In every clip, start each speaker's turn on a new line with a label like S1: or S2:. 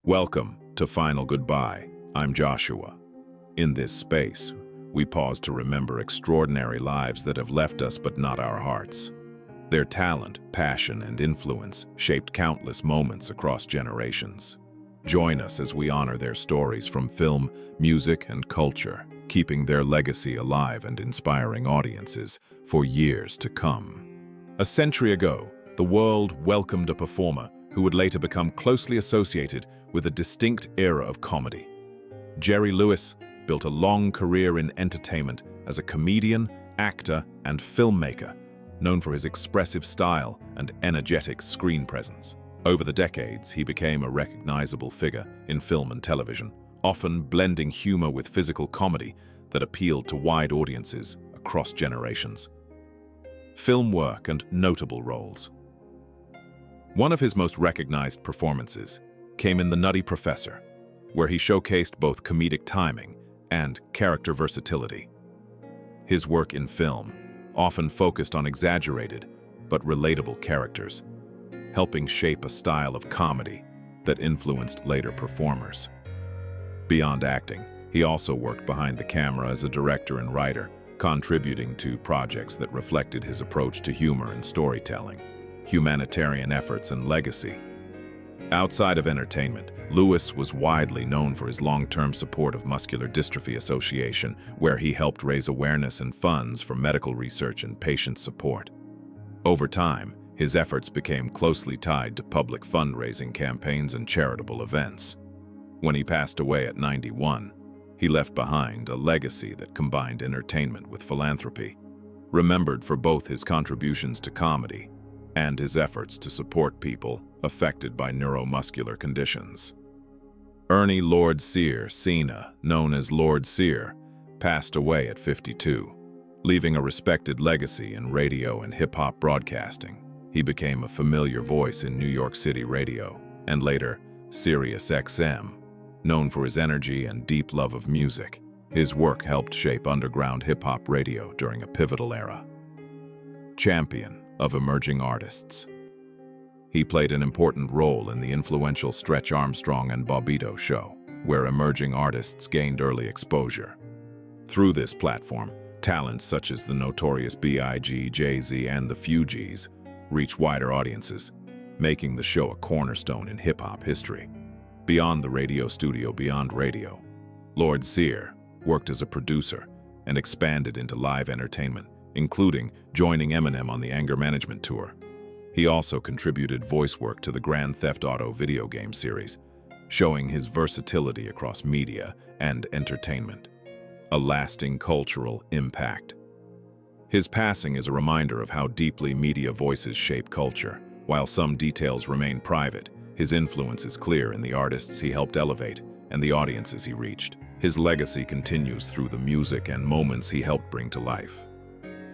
S1: Welcome to Final Goodbye. I'm Joshua. In this space, we pause to remember extraordinary lives that have left us but not our hearts. Their talent, passion, and influence shaped countless moments across generations. Join us as we honor their stories from film, music, and culture, keeping their legacy alive and inspiring audiences for years to come. A century ago, the world welcomed a performer who would later become closely associated with a distinct era of comedy. Jerry Lewis built a long career in entertainment as a comedian, actor, and filmmaker, known for his expressive style and energetic screen presence. Over the decades, he became a recognizable figure in film and television, often blending humor with physical comedy that appealed to wide audiences across generations. Film work and notable roles. One of his most recognized performances came in The Nutty Professor, where he showcased both comedic timing and character versatility. His work in film often focused on exaggerated but relatable characters, helping shape a style of comedy that influenced later performers. Beyond acting, he also worked behind the camera as a director and writer, contributing to projects that reflected his approach to humor and storytelling, humanitarian efforts, and legacy. Outside of entertainment, Lewis was widely known for his long-term support of Muscular Dystrophy Association, where he helped raise awareness and funds for medical research and patient support. Over time, his efforts became closely tied to public fundraising campaigns and charitable events. When he passed away at 91, he left behind a legacy that combined entertainment with philanthropy, remembered for both his contributions to comedy and his efforts to support people affected by neuromuscular conditions. Ernie Lord Sear Sena, known as Lord Sear, passed away at 52, leaving a respected legacy in radio and hip-hop broadcasting. He became a familiar voice in New York City radio, and later, Sirius XM. Known for his energy and deep love of music, his work helped shape underground hip-hop radio during a pivotal era. Champion of emerging artists. He played an important role in the influential Stretch Armstrong and Bobbito show, where emerging artists gained early exposure. Through this platform, talents such as the notorious B.I.G., Jay-Z, and the Fugees reached wider audiences, making the show a cornerstone in hip-hop history. Beyond the radio studio, Beyond Radio, Lord Sear worked as a producer and expanded into live entertainment, including joining Eminem on the Anger Management Tour. He also contributed voice work to the Grand Theft Auto video game series, showing his versatility across media and entertainment. A lasting cultural impact. His passing is a reminder of how deeply media voices shape culture. While some details remain private, his influence is clear in the artists he helped elevate and the audiences he reached. His legacy continues through the music and moments he helped bring to life.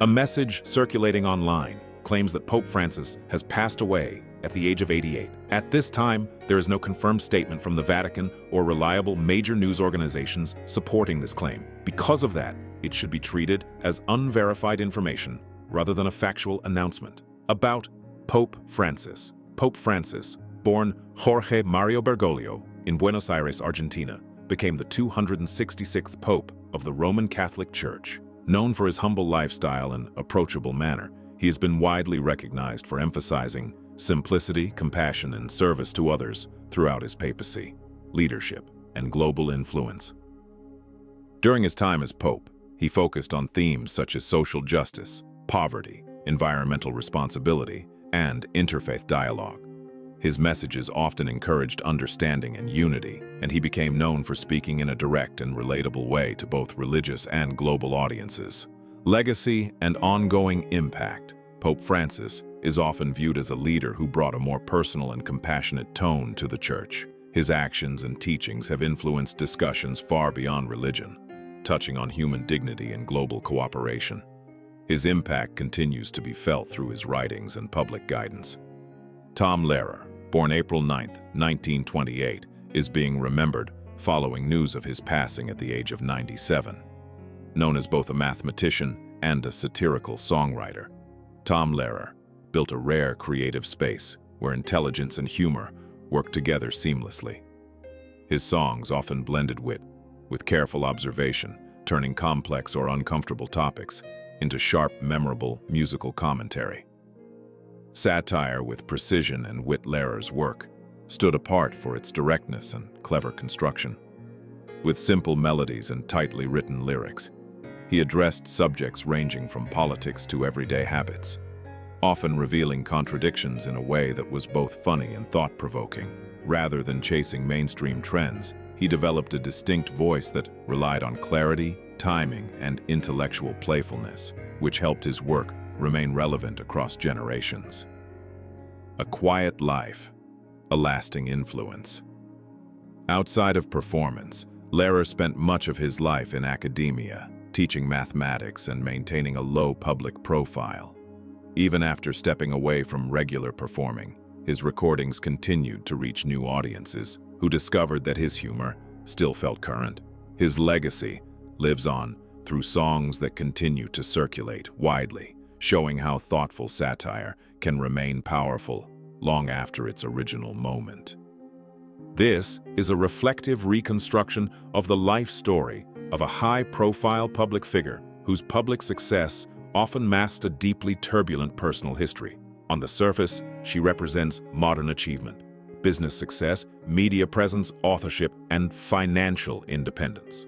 S1: A message circulating online claims that Pope Francis has passed away at the age of 88. At this time, there is no confirmed statement from the Vatican or reliable major news organizations supporting this claim. Because of that, it should be treated as unverified information rather than a factual announcement. About Pope Francis. Pope Francis, born Jorge Mario Bergoglio in Buenos Aires, Argentina, became the 266th Pope of the Roman Catholic Church. Known for his humble lifestyle and approachable manner, he has been widely recognized for emphasizing simplicity, compassion, and service to others throughout his papacy, leadership, and global influence. During his time as Pope, he focused on themes such as social justice, poverty, environmental responsibility, and interfaith dialogue. His messages often encouraged understanding and unity, and he became known for speaking in a direct and relatable way to both religious and global audiences. Legacy and ongoing impact. Pope Francis is often viewed as a leader who brought a more personal and compassionate tone to the Church. His actions and teachings have influenced discussions far beyond religion, touching on human dignity and global cooperation. His impact continues to be felt through his writings and public guidance. Tom Lehrer, born April 9, 1928, is being remembered following news of his passing at the age of 97. Known as both a mathematician and a satirical songwriter, Tom Lehrer built a rare creative space where intelligence and humor work together seamlessly. His songs often blended wit with careful observation, turning complex or uncomfortable topics into sharp, memorable musical commentary. Satire with precision and wit. Lehrer's work stood apart for its directness and clever construction. With simple melodies and tightly written lyrics, he addressed subjects ranging from politics to everyday habits, often revealing contradictions in a way that was both funny and thought-provoking. Rather than chasing mainstream trends, he developed a distinct voice that relied on clarity, timing, and intellectual playfulness, which helped his work remain relevant across generations. A quiet life, a lasting influence. Outside of performance, Lehrer spent much of his life in academia, teaching mathematics and maintaining a low public profile. Even after stepping away from regular performing, his recordings continued to reach new audiences who discovered that his humor still felt current. His legacy lives on through songs that continue to circulate widely, showing how thoughtful satire can remain powerful long after its original moment. This is a reflective reconstruction of the life story of a high-profile public figure whose public success often masked a deeply turbulent personal history. On the surface, she represents modern achievement, business success, media presence, authorship, and financial independence.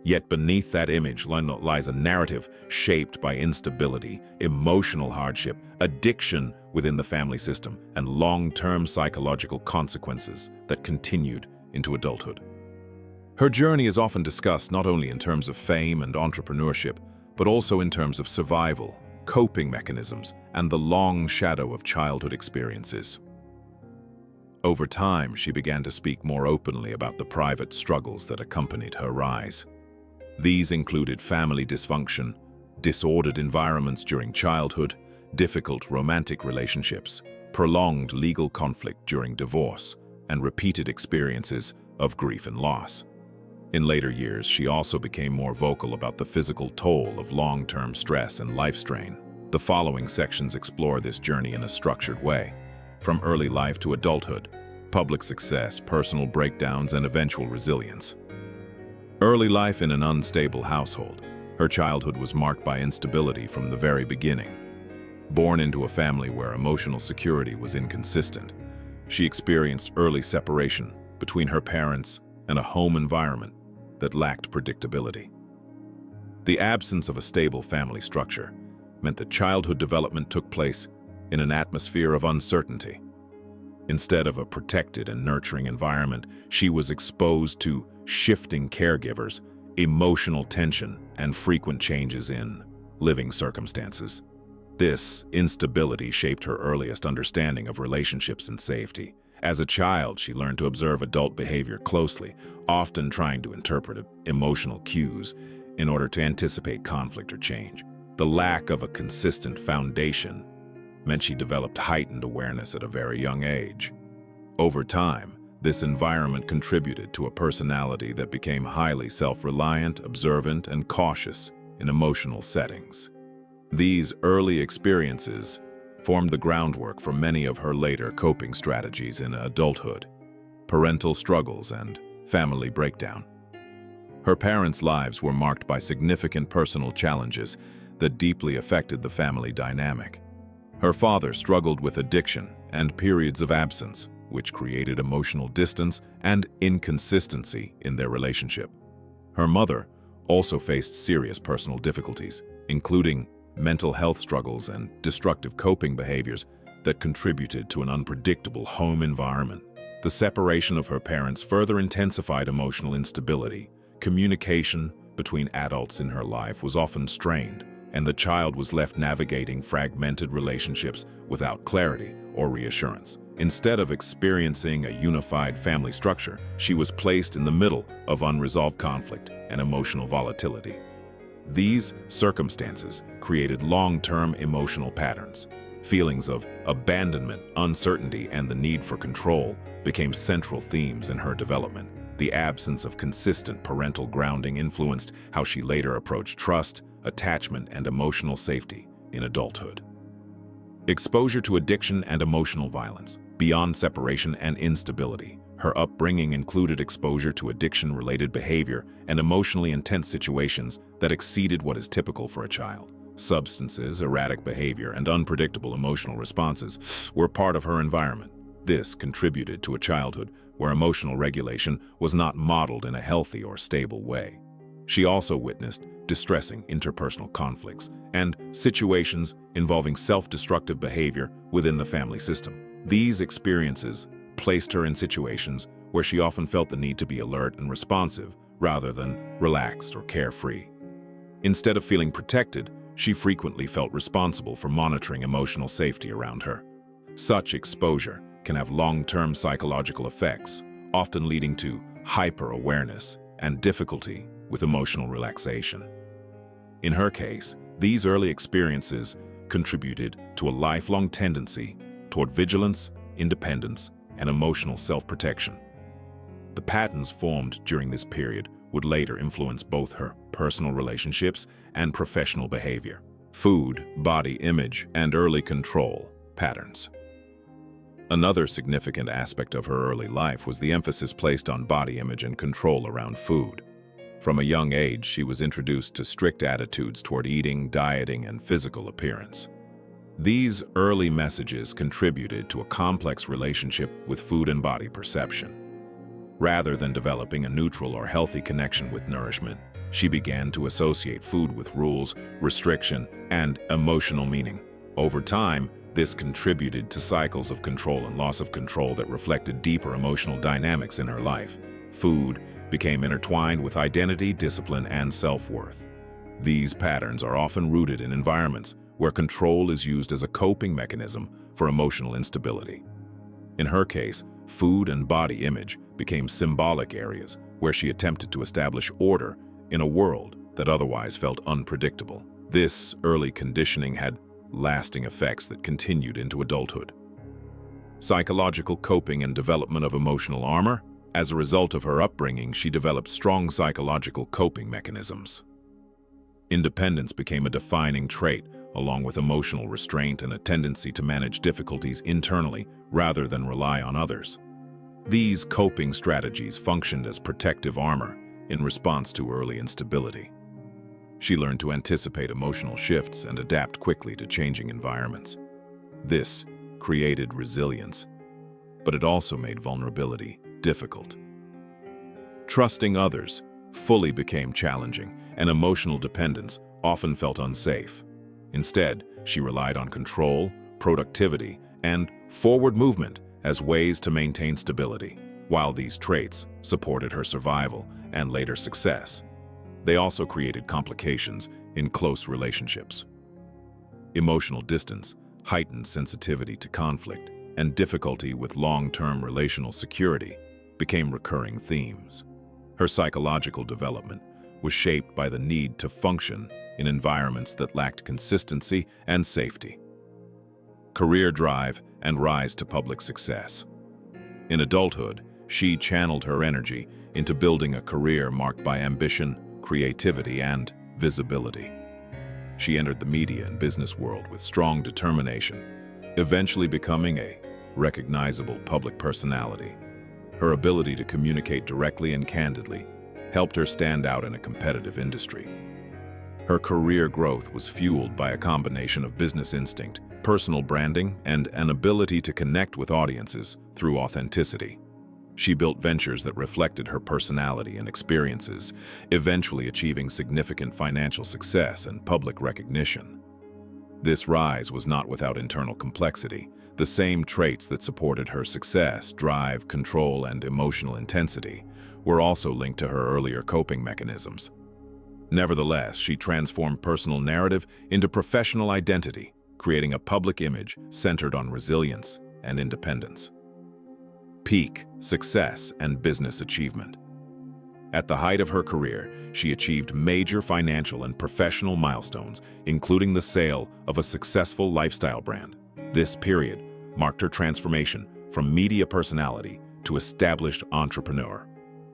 S1: Yet beneath that image lies a narrative shaped by instability, emotional hardship, addiction within the family system, and long-term psychological consequences that continued into adulthood. Her journey is often discussed not only in terms of fame and entrepreneurship, but also in terms of survival, coping mechanisms, and the long shadow of childhood experiences. Over time, she began to speak more openly about the private struggles that accompanied her rise. These included family dysfunction, disordered environments during childhood, difficult romantic relationships, prolonged legal conflict during divorce, and repeated experiences of grief and loss. In later years, she also became more vocal about the physical toll of long-term stress and life strain. The following sections explore this journey in a structured way, from early life to adulthood, public success, personal breakdowns, and eventual resilience. Early life in an unstable household. Her childhood was marked by instability from the very beginning. Born into a family where emotional security was inconsistent, she experienced early separation between her parents and a home environment that lacked predictability. The absence of a stable family structure meant that childhood development took place in an atmosphere of uncertainty. Instead of a protected and nurturing environment, she was exposed to shifting caregivers, emotional tension, and frequent changes in living circumstances. This instability shaped her earliest understanding of relationships and safety. As a child, she learned to observe adult behavior closely, often trying to interpret emotional cues in order to anticipate conflict or change. The lack of a consistent foundation meant she developed heightened awareness at a very young age. Over time, this environment contributed to a personality that became highly self-reliant, observant, and cautious in emotional settings. These early experiences formed the groundwork for many of her later coping strategies in adulthood: parental struggles and family breakdown. Her parents' lives were marked by significant personal challenges that deeply affected the family dynamic. Her father struggled with addiction and periods of absence, which created emotional distance and inconsistency in their relationship. Her mother also faced serious personal difficulties, including mental health struggles and destructive coping behaviors that contributed to an unpredictable home environment. The separation of her parents further intensified emotional instability. Communication between adults in her life was often strained, and the child was left navigating fragmented relationships without clarity or reassurance. Instead of experiencing a unified family structure, she was placed in the middle of unresolved conflict and emotional volatility. These circumstances created long-term emotional patterns. Feelings of abandonment, uncertainty, and the need for control became central themes in her development. The absence of consistent parental grounding influenced how she later approached trust, attachment, and emotional safety in adulthood. Exposure to addiction and emotional violence. Beyond separation and instability, Her upbringing included exposure to addiction-related behavior and emotionally intense situations that exceeded what is typical for a child. Substances, erratic behavior, and unpredictable emotional responses were part of her environment. This contributed to a childhood where emotional regulation was not modeled in a healthy or stable way. She also witnessed distressing interpersonal conflicts and situations involving self-destructive behavior within the family system. These experiences placed her in situations where she often felt the need to be alert and responsive rather than relaxed or carefree. Instead of feeling protected, she frequently felt responsible for monitoring emotional safety around her. Such exposure can have long-term psychological effects, often leading to hyper-awareness and difficulty with emotional relaxation. In her case, these early experiences contributed to a lifelong tendency toward vigilance, independence, and emotional self-protection. The patterns formed during this period would later influence both her personal relationships and professional behavior. Food, body image, and early control patterns. Another significant aspect of her early life was the emphasis placed on body image and control around food. From a young age, she was introduced to strict attitudes toward eating, dieting, and physical appearance. These early messages contributed to a complex relationship with food and body perception. Rather than developing a neutral or healthy connection with nourishment, she began to associate food with rules, restriction, and emotional meaning. Over time, this contributed to cycles of control and loss of control that reflected deeper emotional dynamics in her life. Food became intertwined with identity, discipline, and self-worth. These patterns are often rooted in environments where control is used as a coping mechanism for emotional instability. In her case, food and body image became symbolic areas where she attempted to establish order in a world that otherwise felt unpredictable. This early conditioning had lasting effects that continued into adulthood. Psychological coping and development of emotional armor. As a result of her upbringing, she developed strong psychological coping mechanisms. Independence became a defining trait, along with emotional restraint and a tendency to manage difficulties internally rather than rely on others. These coping strategies functioned as protective armor in response to early instability. She learned to anticipate emotional shifts and adapt quickly to changing environments. This created resilience, but it also made vulnerability difficult. Trusting others fully became challenging, and emotional dependence often felt unsafe. Instead, she relied on control, productivity, and forward movement as ways to maintain stability. While these traits supported her survival and later success, they also created complications in close relationships. Emotional distance, heightened sensitivity to conflict, and difficulty with long-term relational security became recurring themes. Her psychological development was shaped by the need to function in environments that lacked consistency and safety. Career drive and rise to public success. In adulthood, she channeled her energy into building a career marked by ambition, creativity, and visibility. She entered the media and business world with strong determination, eventually becoming a recognizable public personality. Her ability to communicate directly and candidly helped her stand out in a competitive industry. Her career growth was fueled by a combination of business instinct, personal branding, and an ability to connect with audiences through authenticity. She built ventures that reflected her personality and experiences, eventually achieving significant financial success and public recognition. This rise was not without internal complexity. The same traits that supported her success, drive, control, and emotional intensity, were also linked to her earlier coping mechanisms. Nevertheless, she transformed personal narrative into professional identity, creating a public image centered on resilience and independence. Peak success and business achievement. At the height of her career, she achieved major financial and professional milestones, including the sale of a successful lifestyle brand. This period marked her transformation from media personality to established entrepreneur.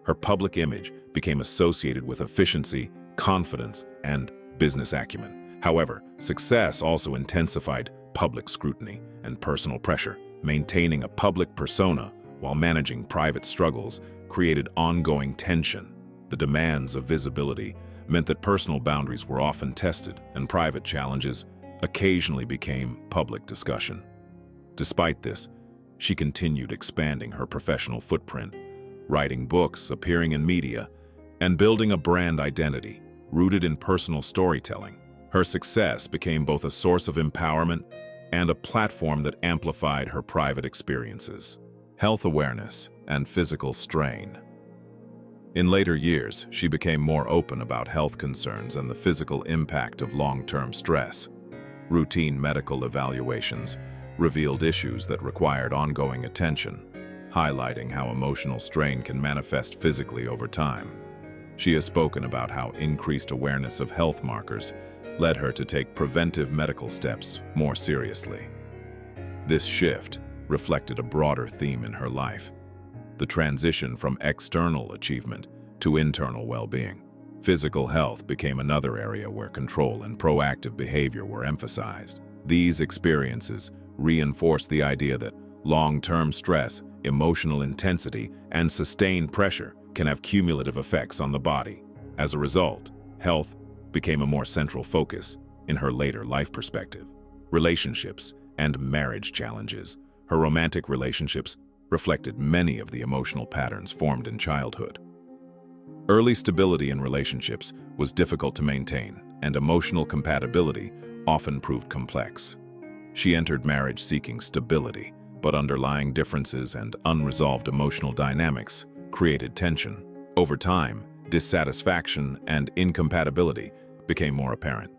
S1: Her public image became associated with efficiency, confidence, and business acumen. However, success also intensified public scrutiny and personal pressure. Maintaining a public persona while managing private struggles created ongoing tension. The demands of visibility meant that personal boundaries were often tested, and private challenges occasionally became public discussion. Despite this, she continued expanding her professional footprint, writing books, appearing in media, and building a brand identity rooted in personal storytelling. Her success became both a source of empowerment and a platform that amplified her private experiences. Health awareness and physical strain. In later years, she became more open about health concerns and the physical impact of long-term stress. Routine medical evaluations revealed issues that required ongoing attention, highlighting how emotional strain can manifest physically over time. She has spoken about how increased awareness of health markers led her to take preventive medical steps more seriously. This shift reflected a broader theme in her life: the transition from external achievement to internal well-being. Physical health became another area where control and proactive behavior were emphasized. These experiences reinforced the idea that long-term stress, emotional intensity, and sustained pressure can have cumulative effects on the body. As a result, health became a more central focus in her later life perspective. Relationships and marriage challenges. Her romantic relationships reflected many of the emotional patterns formed in childhood. Early stability in relationships was difficult to maintain, and emotional compatibility often proved complex. She entered marriage seeking stability, but underlying differences and unresolved emotional dynamics created tension. Over time, dissatisfaction and incompatibility became more apparent.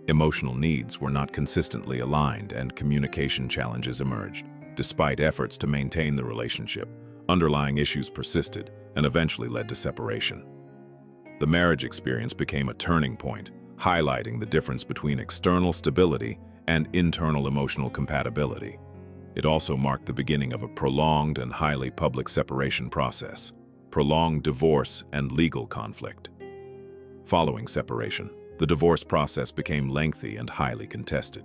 S1: Emotional needs were not consistently aligned, and communication challenges emerged. Despite efforts to maintain the relationship, underlying issues persisted and eventually led to separation. The marriage experience became a turning point, highlighting the difference between external stability and internal emotional compatibility. It also marked the beginning of a prolonged and highly public separation process, prolonged divorce and legal conflict. Following separation, the divorce process became lengthy and highly contested.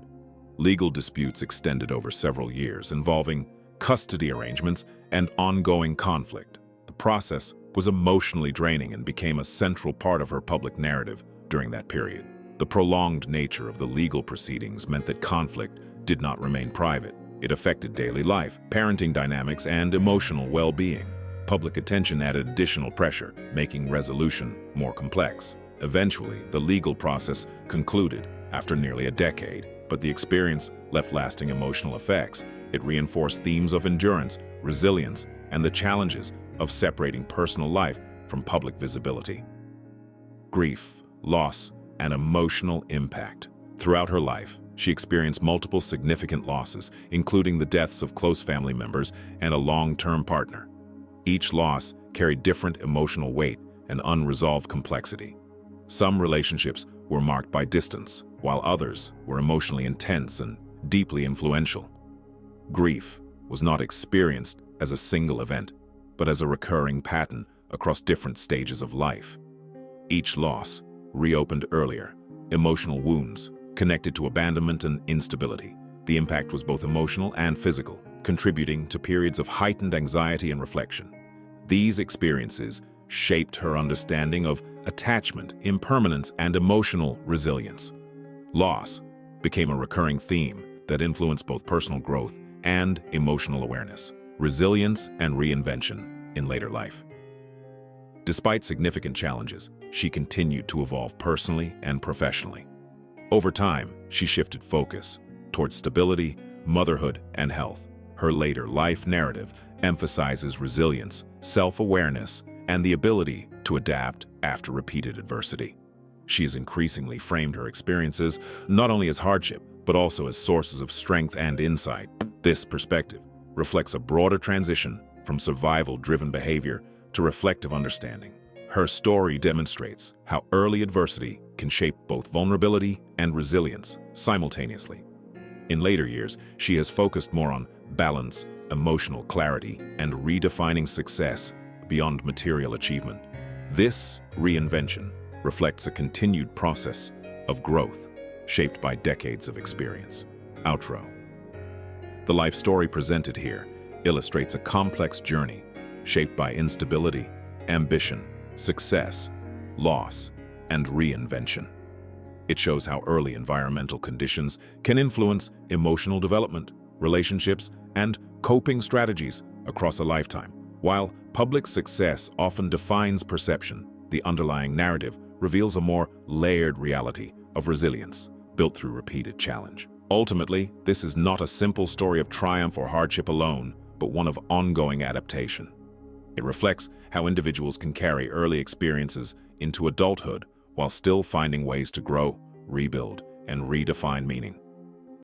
S1: Legal disputes extended over several years, involving custody arrangements and ongoing conflict. The process was emotionally draining and became a central part of her public narrative during that period. The prolonged nature of the legal proceedings meant that conflict did not remain private. It affected daily life, parenting dynamics, and emotional well-being. Public attention added additional pressure, making resolution more complex. Eventually, the legal process concluded after nearly a decade, but the experience left lasting emotional effects. It reinforced themes of endurance, resilience, and the challenges of separating personal life from public visibility. Grief, loss, and emotional impact. Throughout her life, she experienced multiple significant losses, including the deaths of close family members and a long-term partner. Each loss carried different emotional weight and unresolved complexity. Some relationships were marked by distance, while others were emotionally intense and deeply influential. Grief was not experienced as a single event, but as a recurring pattern across different stages of life. Each loss reopened earlier emotional wounds connected to abandonment and instability. The impact was both emotional and physical, contributing to periods of heightened anxiety and reflection. These experiences shaped her understanding of attachment, impermanence, and emotional resilience. Loss became a recurring theme that influenced both personal growth and emotional awareness, resilience, and reinvention in later life. Despite significant challenges, she continued to evolve personally and professionally. Over time, she shifted focus towards stability, motherhood, and health. Her later life narrative emphasizes resilience, self-awareness, and the ability to adapt after repeated adversity. She has increasingly framed her experiences not only as hardship, but also as sources of strength and insight. This perspective reflects a broader transition from survival-driven behavior to reflective understanding. Her story demonstrates how early adversity can shape both vulnerability and resilience simultaneously. In later years, she has focused more on balance, emotional clarity, and redefining success beyond material achievement. This reinvention reflects a continued process of growth shaped by decades of experience. Outro. The life story presented here illustrates a complex journey shaped by instability, ambition, success, loss, and reinvention. It shows how early environmental conditions can influence emotional development, relationships, and coping strategies across a lifetime. While public success often defines perception, the underlying narrative reveals a more layered reality of resilience, built through repeated challenge. Ultimately, this is not a simple story of triumph or hardship alone, but one of ongoing adaptation. It reflects how individuals can carry early experiences into adulthood while still finding ways to grow, rebuild, and redefine meaning.